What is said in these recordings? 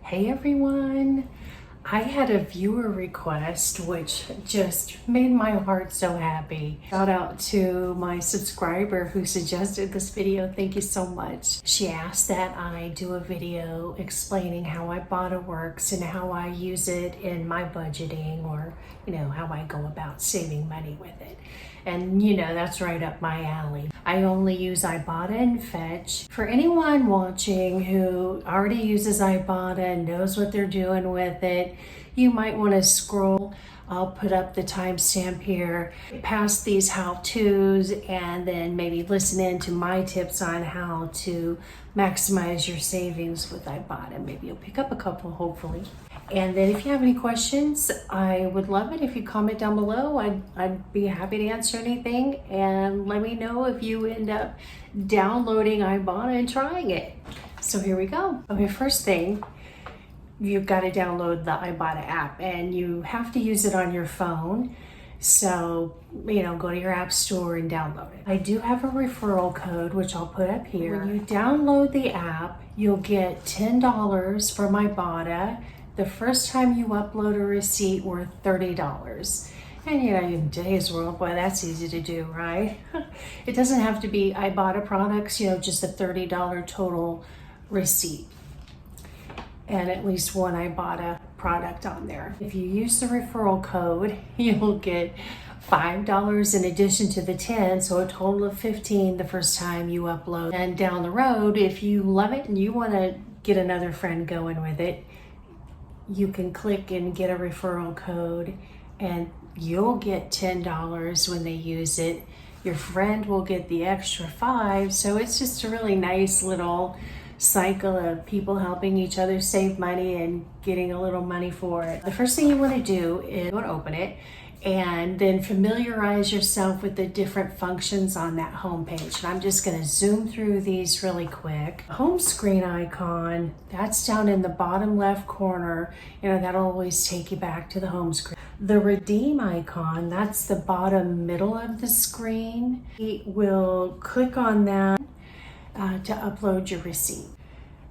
Hey everyone! I had a viewer request which just made my heart so happy. Shout out to my subscriber who suggested this video. Thank you so much. She asked that I do a video explaining how Ibotta works and how I use it in my budgeting, or how I go about saving money with it. And that's right up my alley. I only use Ibotta and Fetch. For anyone watching who already uses Ibotta and knows what they're doing with it, you might want to scroll. I'll put up the timestamp here, past these how-tos, and then maybe listen in to my tips on how to maximize your savings with Ibotta. Maybe you'll pick up a couple, hopefully. And then if you have any questions, I would love it if you comment down below. I'd be happy to answer anything, and let me know if you end up downloading Ibotta and trying it. So here we go. Okay, first thing, you've got to download the Ibotta app, and you have to use it on your phone. So, go to your app store and download it. I do have a referral code, which I'll put up here. When you download the app, you'll get $10 from Ibotta the first time you upload a receipt worth $30. And in today's world, boy, that's easy to do, right? It doesn't have to be Ibotta products, just a $30 total receipt, and at least one Ibotta product on there. If you use the referral code, you'll get $5 in addition to the 10, so a total of 15 the first time you upload. And down the road, if you love it and you want to get another friend going with it, you can click and get a referral code, and you'll get $10 when they use it. Your friend will get the extra 5, so it's just a really nice little cycle of people helping each other save money and getting a little money for it. The first thing you want to do is open it and then familiarize yourself with the different functions on that home page. And I'm just going to zoom through these really quick. Home screen icon, that's down in the bottom left corner. That'll always take you back to the home screen. The redeem icon, that's the bottom middle of the screen. We'll click on that to upload your receipt.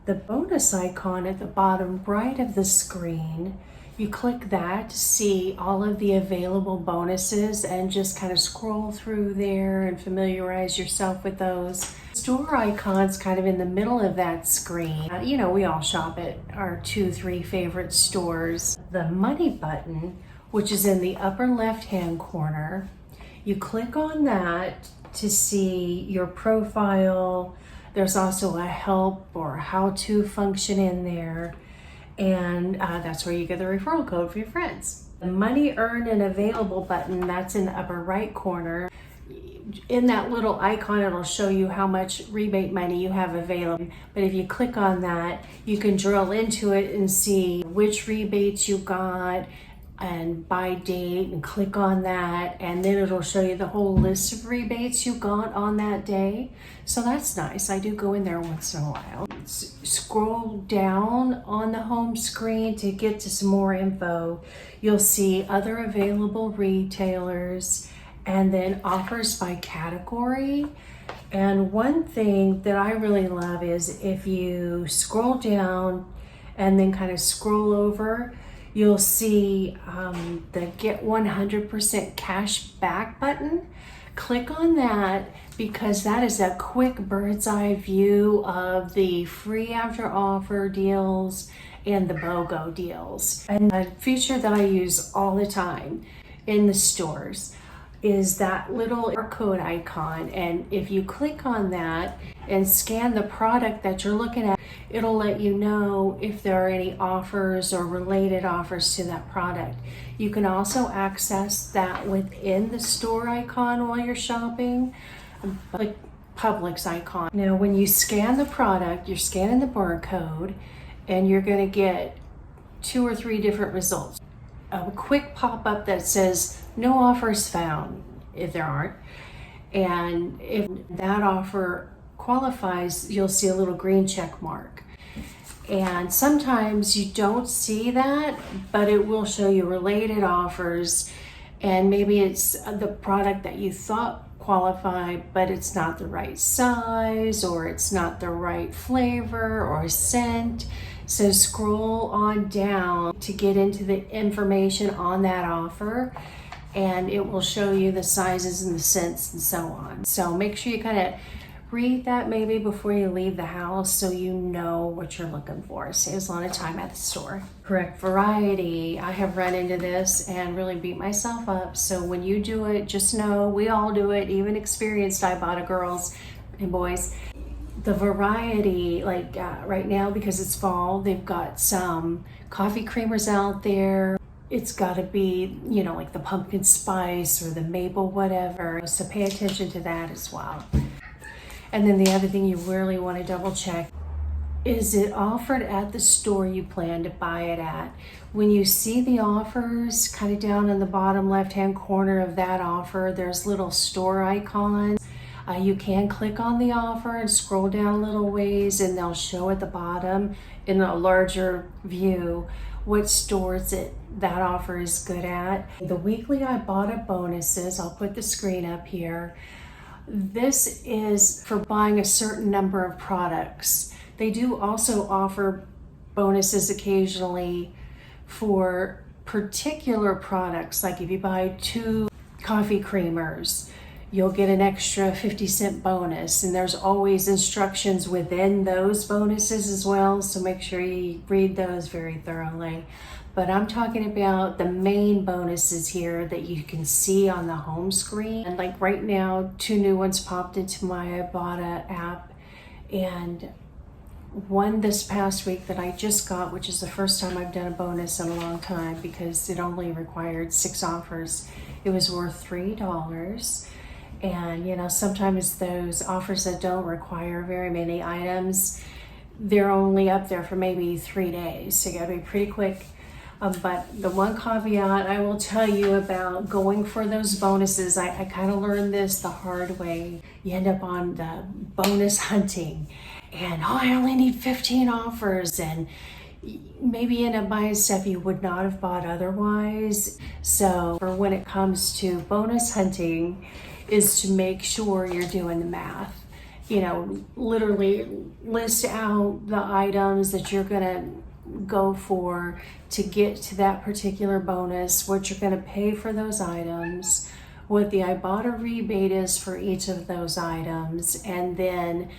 The bonus icon at the bottom right of the screen, you click that to see all of the available bonuses and just kind of scroll through there and familiarize yourself with those. Store icon's kind of in the middle of that screen. We all shop at our 2-3 favorite stores. The money button, which is in the upper left-hand corner, you click on that to see your profile. There's also a help or how-to function in there, and that's where you get the referral code for your friends. The money earned and available button, that's in the upper right corner. In that little icon, it'll show you how much rebate money you have available. But if you click on that, you can drill into it and see which rebates you got and by date, and click on that, and then it'll show you the whole list of rebates you got on that day. So that's nice. I do go in there once in a while. Scroll down on the home screen to get to some more info. You'll see other available retailers and then offers by category. And one thing that I really love is if you scroll down and then kind of scroll over, you'll see the Get 100% Cash Back button. Click on that, because that is a quick bird's eye view of the free after offer deals and the BOGO deals. And a feature that I use all the time in the stores is that little barcode icon, and if you click on that and scan the product that you're looking at, it'll let you know if there are any offers or related offers to that product. You can also access that within the store icon while you're shopping, like Publix icon. Now, when you scan the product, you're scanning the barcode, and you're going to get 2 or 3 different results. A quick pop-up that says no offers found, if there aren't, and if that offer qualifies, you'll see a little green check mark. And sometimes you don't see that, but it will show you related offers, and maybe it's the product that you thought qualified, but it's not the right size, or it's not the right flavor or scent. So scroll on down to get into the information on that offer, and it will show you the sizes and the cents and so on. So make sure you kind of read that maybe before you leave the house so you know what you're looking for. It saves a lot of time at the store. Correct variety. I have run into this and really beat myself up. So when you do it, just know we all do it, even experienced Ibotta girls and boys. The variety, like right now, because it's fall, they've got some coffee creamers out there. It's got to be, you know, like the pumpkin spice or the maple whatever. So pay attention to that as well. And then the other thing you really want to double check, is it offered at the store you plan to buy it at? When you see the offers kind of down in the bottom left-hand corner of that offer, there's little store icons. You can click on the offer and scroll down a little ways, and they'll show at the bottom in a larger view what stores that offer is good at. The weekly Ibotta bonuses, I'll put the screen up here. This is for buying a certain number of products. They do also offer bonuses occasionally for particular products. Like if you buy 2 coffee creamers, you'll get an extra 50-cent bonus. And there's always instructions within those bonuses as well. So make sure you read those very thoroughly. But I'm talking about the main bonuses here that you can see on the home screen. And like right now, 2 new ones popped into my Ibotta app, and one this past week that I just got, which is the first time I've done a bonus in a long time because it only required 6 offers. It was worth $3. And you know, sometimes those offers that don't require very many items, they're only up there for maybe 3 days. So you gotta be pretty quick. But the one caveat I will tell you about going for those bonuses, I kind of learned this the hard way. You end up on the bonus hunting, and I only need 15 offers, and maybe end up buying stuff you would not have bought otherwise. So for when it comes to bonus hunting, is to make sure you're doing the math. You know, literally list out the items that you're gonna go for to get to that particular bonus, what you're going to pay for those items, what the Ibotta rebate is for each of those items, and then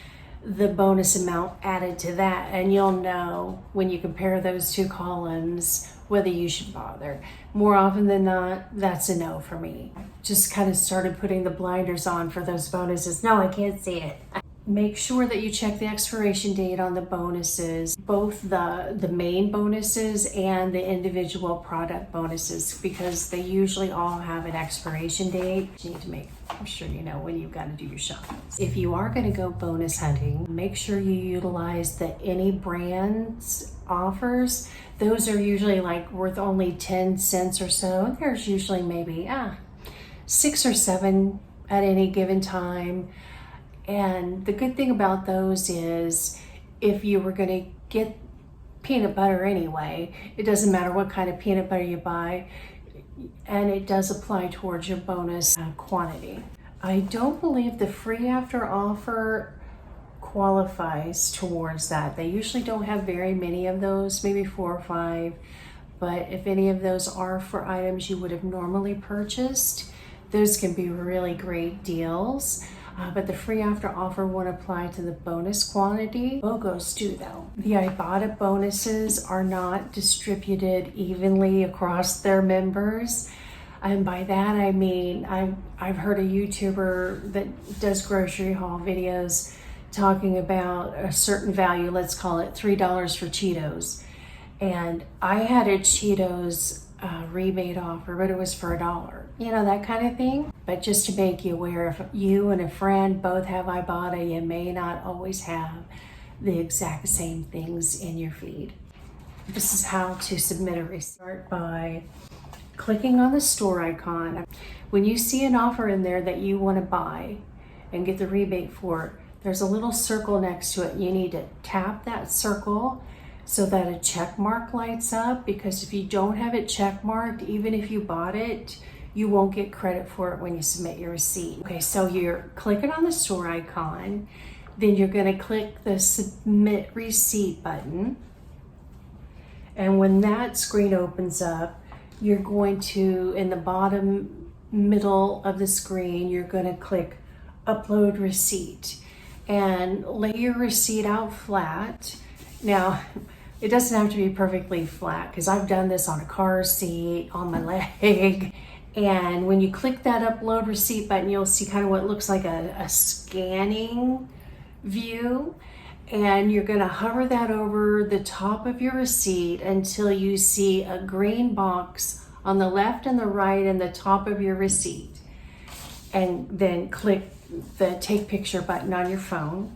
the bonus amount added to that. And you'll know when you compare those 2 columns whether you should bother. More often than not, that's a no for me. Just kind of started putting the blinders on for those bonuses. No, I can't see it. Make sure that you check the expiration date on the bonuses, both the main bonuses and the individual product bonuses, because they usually all have an expiration date. You need to make sure you know when you've got to do your shopping. If you are going to go bonus hunting, make sure you utilize the Any Brands offers. Those are usually like worth only 10 cents or so. There's usually maybe 6 or 7 at any given time. And the good thing about those is if you were going to get peanut butter anyway, it doesn't matter what kind of peanut butter you buy, and it does apply towards your bonus quantity. I don't believe the free after offer qualifies towards that. They usually don't have very many of those, maybe 4 or 5, but if any of those are for items you would have normally purchased, those can be really great deals. But the free after offer won't apply to the bonus quantity. BOGOs do though. The Ibotta bonuses are not distributed evenly across their members. And by that I mean, I've heard a YouTuber that does grocery haul videos talking about a certain value, let's call it $3 for Cheetos. And I had a Cheetos rebate offer, but it was for $1, you know, that kind of thing. But just to make you aware, if you and a friend both have Ibotta, you may not always have the exact same things in your feed. This is how to submit a receipt. Start by clicking on the store icon. When you see an offer in there that you want to buy and get the rebate for it, there's a little circle next to it. You need to tap that circle so that a check mark lights up, because if you don't have it check marked, even if you bought it, you won't get credit for it when you submit your receipt. Okay, so you're clicking on the store icon, then you're gonna click the submit receipt button, And when that screen opens up, you're going to, in the bottom middle of the screen, you're going to click Upload Receipt and lay your receipt out flat. Now, it doesn't have to be perfectly flat because I've done this on a car seat, on my leg. And when you click that Upload Receipt button, you'll see kind of what looks like a scanning view. And you're going to hover that over the top of your receipt until you see a green box on the left and the right and the top of your receipt. And then click the Take Picture button on your phone.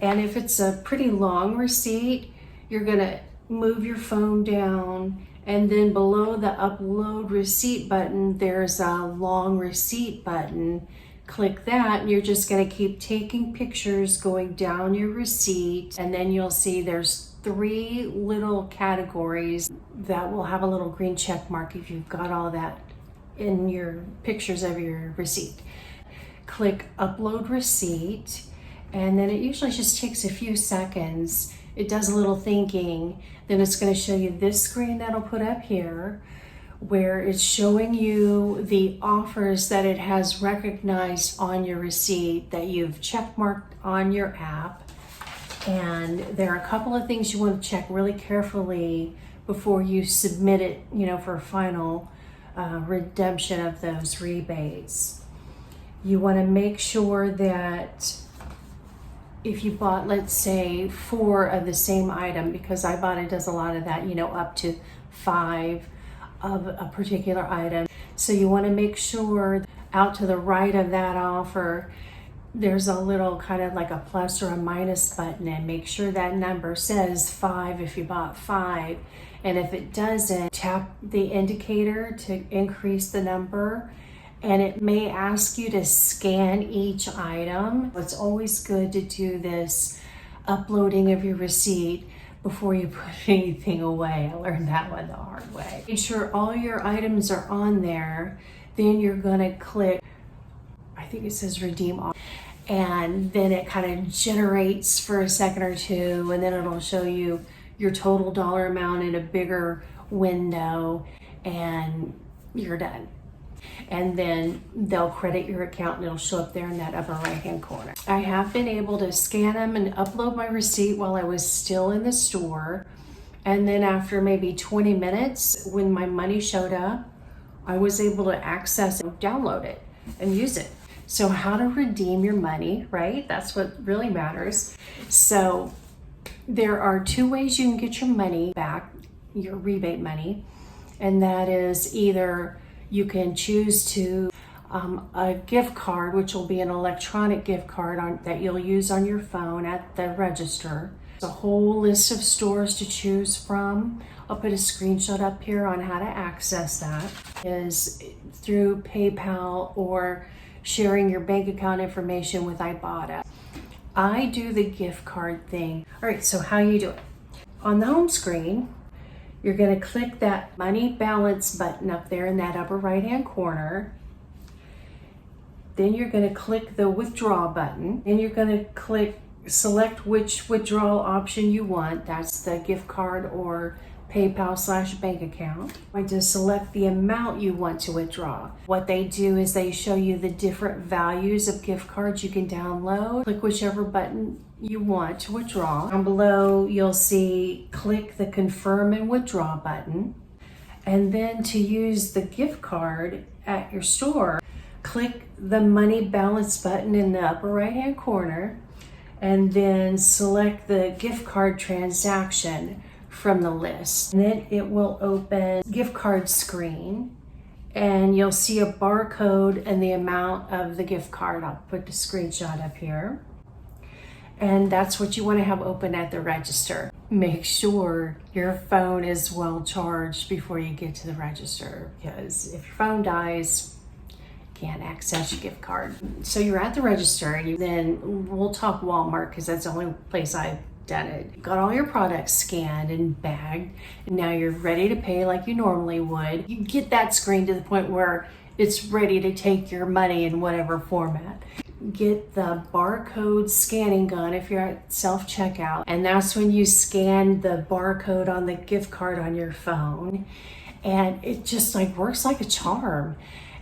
And if it's a pretty long receipt, you're going to move your phone down, and then below the Upload Receipt button, there's a Long Receipt button. Click that, and you're just going to keep taking pictures going down your receipt, and then you'll see there's 3 little categories that will have a little green check mark if you've got all that in your pictures of your receipt. Click Upload Receipt, and then it usually just takes a few seconds. It does a little thinking, then it's going to show you this screen that'll put up here, where it's showing you the offers that it has recognized on your receipt that you've check marked on your app. And there are a couple of things you want to check really carefully before you submit it, for final redemption of those rebates. You want to make sure that if you bought, let's say, 4 of the same item, because Ibotta does a lot of that, up to 5 of a particular item. So you want to make sure out to the right of that offer, there's a little kind of like a plus or a minus button, and make sure that number says 5 if you bought 5. And if it doesn't, tap the indicator to increase the number. And it may ask you to scan each item. It's always good to do this uploading of your receipt before you put anything away. I learned that one the hard way. Make sure all your items are on there. Then you're gonna click, I think it says Redeem All. And then it kind of generates for a second or two, and then it'll show you your total dollar amount in a bigger window, and you're done. And then they'll credit your account, and it'll show up there in that upper right hand corner. I have been able to scan them and upload my receipt while I was still in the store. And then after maybe 20 minutes, when my money showed up, I was able to access it, download it, and use it. So how to redeem your money, right? That's what really matters. So there are 2 ways you can get your money back, your rebate money. And that is either you can choose to a gift card, which will be an electronic gift card that you'll use on your phone at the register. There's a whole list of stores to choose from. I'll put a screenshot up here on how to access that. Is through PayPal or sharing your bank account information with Ibotta. I do the gift card thing. All right, so how you do it? On the home screen, you're going to click that money balance button up there in that upper right hand corner. Then you're going to click the withdraw button. Then you're going to select which withdrawal option you want. That's the gift card or PayPal/bank account. You're going to select the amount you want to withdraw. What they do is they show you the different values of gift cards you can download. Click whichever button you want to withdraw. Down below, you'll see click the confirm and withdraw button. And then to use the gift card at your store, click the money balance button in the upper right hand corner, and then select the gift card transaction from the list. And then it will open gift card screen, and you'll see a barcode and the amount of the gift card. I'll put the screenshot up here. And that's what you want to have open at the register. Make sure your phone is well charged before you get to the register, because if your phone dies, you can't access your gift card. So you're at the register, and then we'll talk Walmart because that's the only place I've done it. Got all your products scanned and bagged, and now you're ready to pay like you normally would. You get that screen to the point where it's ready to take your money in whatever format. get the barcode scanning gun if you're at self-checkout, and that's when you scan the barcode on the gift card on your phone, and it just like works like a charm.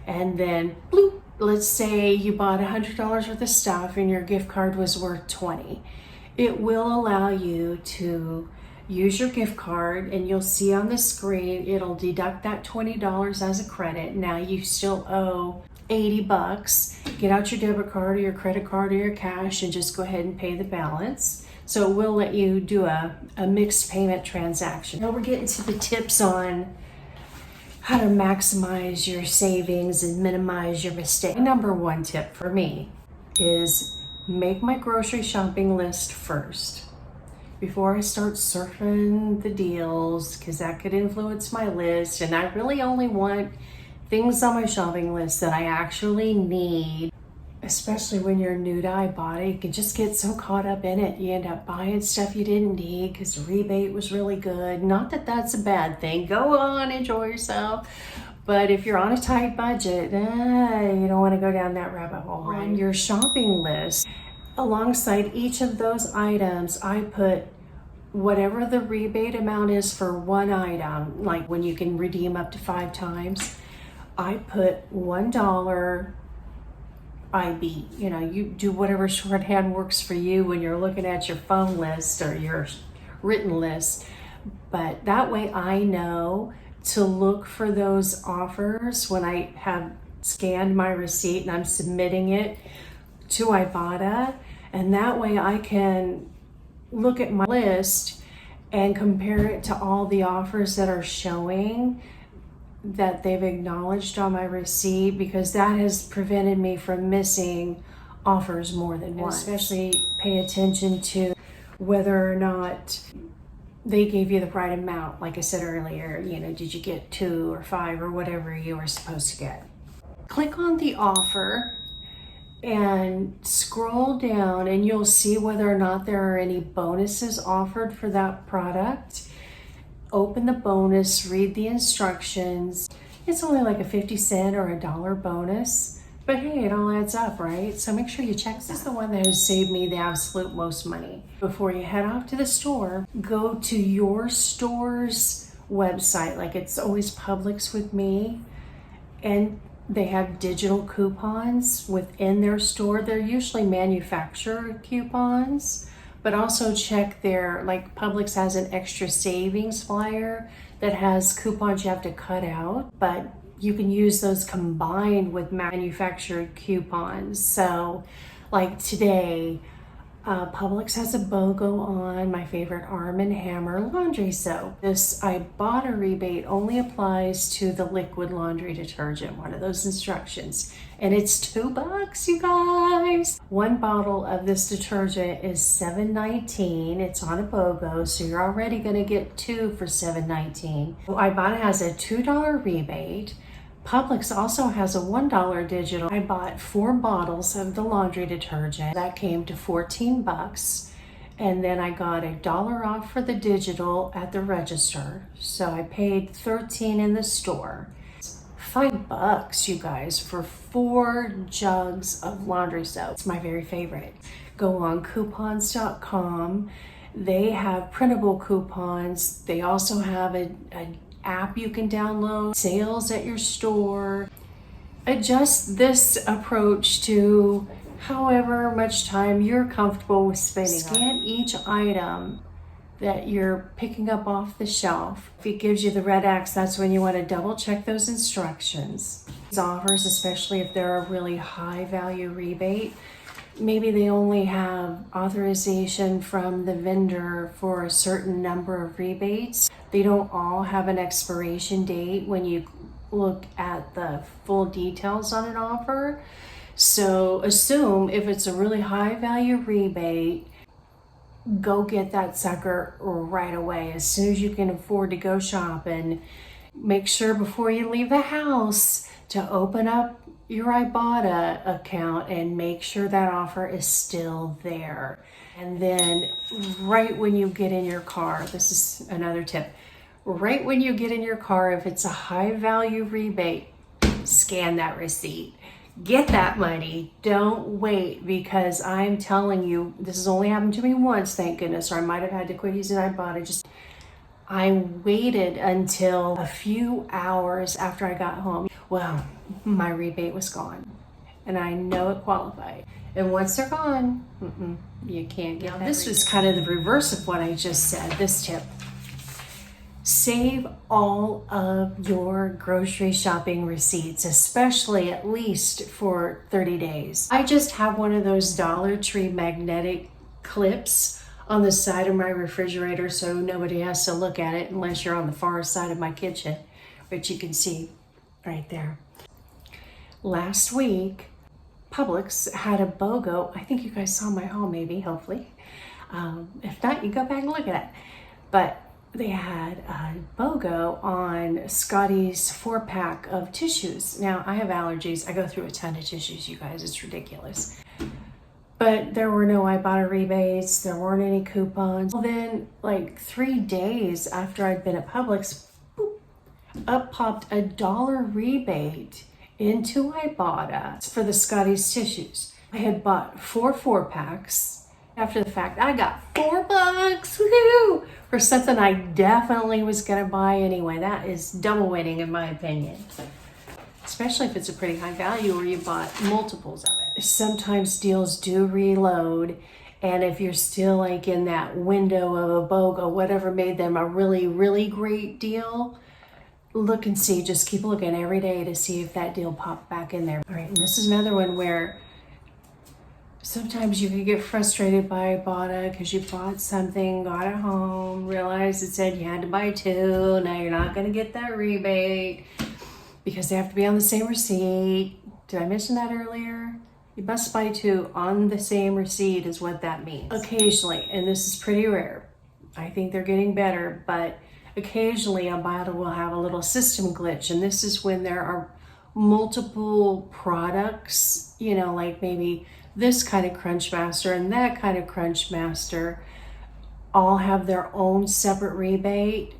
And then bloop, let's say you bought $100 worth of stuff and your gift card was worth 20. It will allow you to use your gift card, and you'll see on the screen it'll deduct that $20 as a credit. Now you still owe 80 bucks. Get out your debit card or your credit card or your cash and just go ahead and pay the balance. So it will let you do a mixed payment transaction. Now we're getting to the tips on how to maximize your savings and minimize your mistakes. Number one tip for me is make my grocery shopping list first before I start surfing the deals, because that could influence my list. And I really only want things on my shopping list that I actually need. Especially when you're new to Ibotta, you can just get so caught up in it. You end up buying stuff you didn't need because the rebate was really good. Not that that's a bad thing. Go on, enjoy yourself. But if you're on a tight budget, you don't want to go down that rabbit hole. Right? On your shopping list, alongside each of those items, I put whatever the rebate amount is for one item, like when you can redeem up to 5 times. I put $1 IB. You know, you do whatever shorthand works for you when you're looking at your phone list or your written list. But that way I know to look for those offers when I have scanned my receipt and I'm submitting it to Ibotta. And that way I can look at my list and compare it to all the offers that are showing that they've acknowledged on my receipt, because that has prevented me from missing offers more than once. Especially pay attention to whether or not they gave you the right amount. Like I said earlier, you know, did you get 2 or 5 or whatever you were supposed to get? Click on the offer and scroll down and you'll see whether or not there are any bonuses offered for that product. Open the bonus, read the instructions. It's only like a 50-cent or $1 bonus, but hey, it all adds up, right? So make sure you check that. This is the one that has saved me the absolute most money. Before you head off to the store, go to your store's website, like it's always Publix with me, and they have digital coupons within their store. They're usually manufacturer coupons, but also check their, like Publix has an extra savings flyer that has coupons you have to cut out, but you can use those combined with manufactured coupons. So like today, Publix has a BOGO on my favorite Arm & Hammer laundry soap. This Ibotta rebate only applies to the liquid laundry detergent, one of those instructions. And it's $2, you guys. One bottle of this detergent is $7.19. It's on a BOGO, so you're already gonna get 2 for $7.19. Ibotta has a $2 rebate. Publix also has a $1 digital. I bought 4 bottles of the laundry detergent. That came to $14. And then I got $1 off for the digital at the register. So I paid $13 in the store. $5, you guys, for 4 jugs of laundry soap. It's my very favorite. Go on coupons.com. They have printable coupons. They also have an app you can download, sales at your store. Adjust this approach to however much time you're comfortable with spending. Scan each item that you're picking up off the shelf. If it gives you the red X, that's when you want to double check those instructions. These offers, especially if they're a really high value rebate, maybe they only have authorization from the vendor for a certain number of rebates. They don't all have an expiration date when you look at the full details on an offer. So assume if it's a really high value rebate, go get that sucker right away as soon as you can afford to go shopping. Make sure before you leave the house to open up your Ibotta account and make sure that offer is still there. And then right when you get in your car, this is another tip, right when you get in your car, if it's a high value rebate, scan that receipt. Get that money. Don't wait, because I'm telling you, this has only happened to me once, thank goodness, or I might have had to quit using Ibotta. I waited until a few hours after I got home. Well, my rebate was gone, and I know it qualified. And once they're gone, you can't get that. This was kind of the reverse of what I just said, this tip. Save all of your grocery shopping receipts, especially at least for 30 days. I just have one of those Dollar Tree magnetic clips on the side of my refrigerator so nobody has to look at it unless you're on the far side of my kitchen, which you can see right there. Last week, Publix had a BOGO. I think you guys saw my haul, maybe, hopefully. If not, you go back and look at it. But they had a BOGO on Scotty's 4-pack of tissues. Now, I have allergies. I go through a ton of tissues, you guys. It's ridiculous. But there were no Ibotta rebates. There weren't any coupons. Well, then, like 3 days after I'd been at Publix, boop, up popped a $1 rebate into Ibotta for the Scotty's tissues. I had bought 4-packs. After the fact, I got $4, woohoo, for something I definitely was gonna buy anyway. That is double winning in my opinion. Especially if it's a pretty high value or you bought multiples of it. Sometimes deals do reload, and if you're still like in that window of a BOGO, whatever made them a really, really great deal, look and see, just keep looking every day to see if that deal popped back in there. All right, and this is another one where sometimes you can get frustrated by Ibotta because you bought something, got it home, realized it said you had to buy 2. Now you're not going to get that rebate because they have to be on the same receipt. Did I mention that earlier? You must buy 2 on the same receipt is what that means. Occasionally, and this is pretty rare. I think they're getting better, but occasionally Ibotta will have a little system glitch, and this is when there are multiple products, you know, like maybe this kind of Crunchmaster and that kind of Crunchmaster all have their own separate rebate.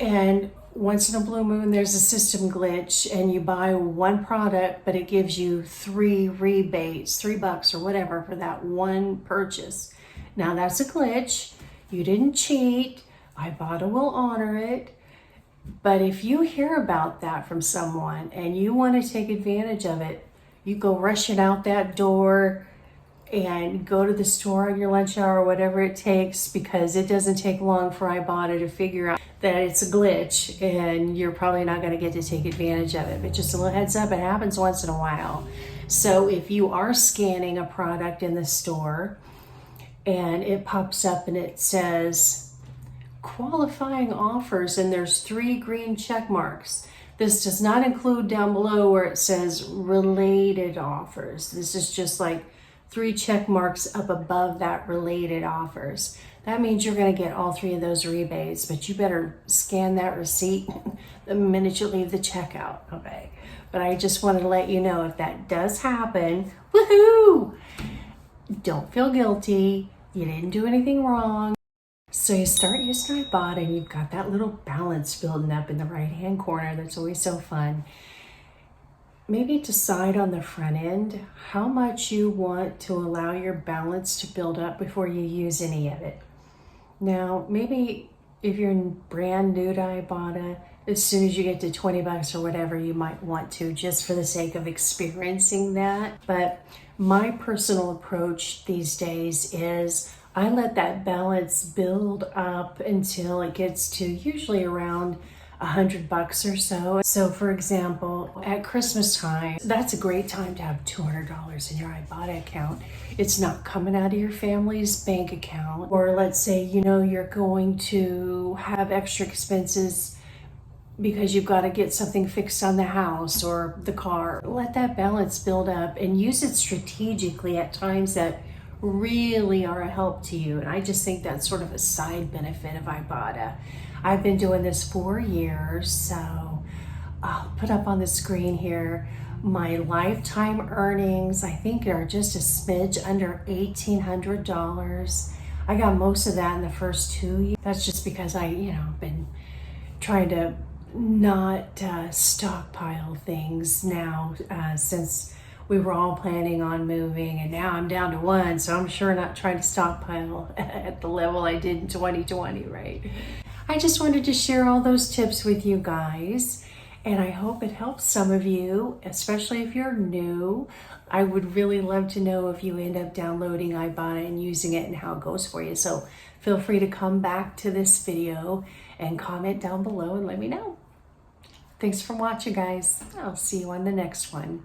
And once in a blue moon, there's a system glitch and you buy one product, but it gives you 3 rebates, $3 or whatever for that one purchase. Now that's a glitch. You didn't cheat. Ibotta will honor it. But if you hear about that from someone and you want to take advantage of it, you go rushing out that door and go to the store on your lunch hour or whatever it takes, because it doesn't take long for Ibotta to figure out that it's a glitch and you're probably not going to get to take advantage of it. But just a little heads up, it happens once in a while. So if you are scanning a product in the store and it pops up and it says qualifying offers and there's 3 green check marks, this does not include down below where it says related offers. This is just like 3 check marks up above that related offers. That means you're going to get all 3 of those rebates, but you better scan that receipt the minute you leave the checkout, okay? But I just wanted to let you know if that does happen, woohoo! Don't feel guilty. You didn't do anything wrong. So you start using Ibotta and you've got that little balance building up in the right-hand corner. That's always so fun. Maybe decide on the front end how much you want to allow your balance to build up before you use any of it. Now, maybe if you're brand new to Ibotta, as soon as you get to $20 or whatever, you might want to, just for the sake of experiencing that. But my personal approach these days is I let that balance build up until it gets to usually around $100 or so. So for example, at Christmas time, that's a great time to have $200 in your Ibotta account. It's not coming out of your family's bank account. Or let's say, you know, you're going to have extra expenses because you've got to get something fixed on the house or the car. Let that balance build up and use it strategically at times that really are a help to you. And I just think that's sort of a side benefit of Ibotta. I've been doing this 4 years, so I'll put up on the screen here my lifetime earnings. I think are just a smidge under $1,800. I got most of that in the first 2 years. That's just because I, been trying to not stockpile things now since we were all planning on moving, and now I'm down to one, so I'm sure not trying to stockpile at the level I did in 2020, right? I just wanted to share all those tips with you guys, and I hope it helps some of you, especially if you're new. I would really love to know if you end up downloading Ibotta and using it and how it goes for you. So feel free to come back to this video and comment down below and let me know. Thanks for watching, guys. I'll see you on the next one.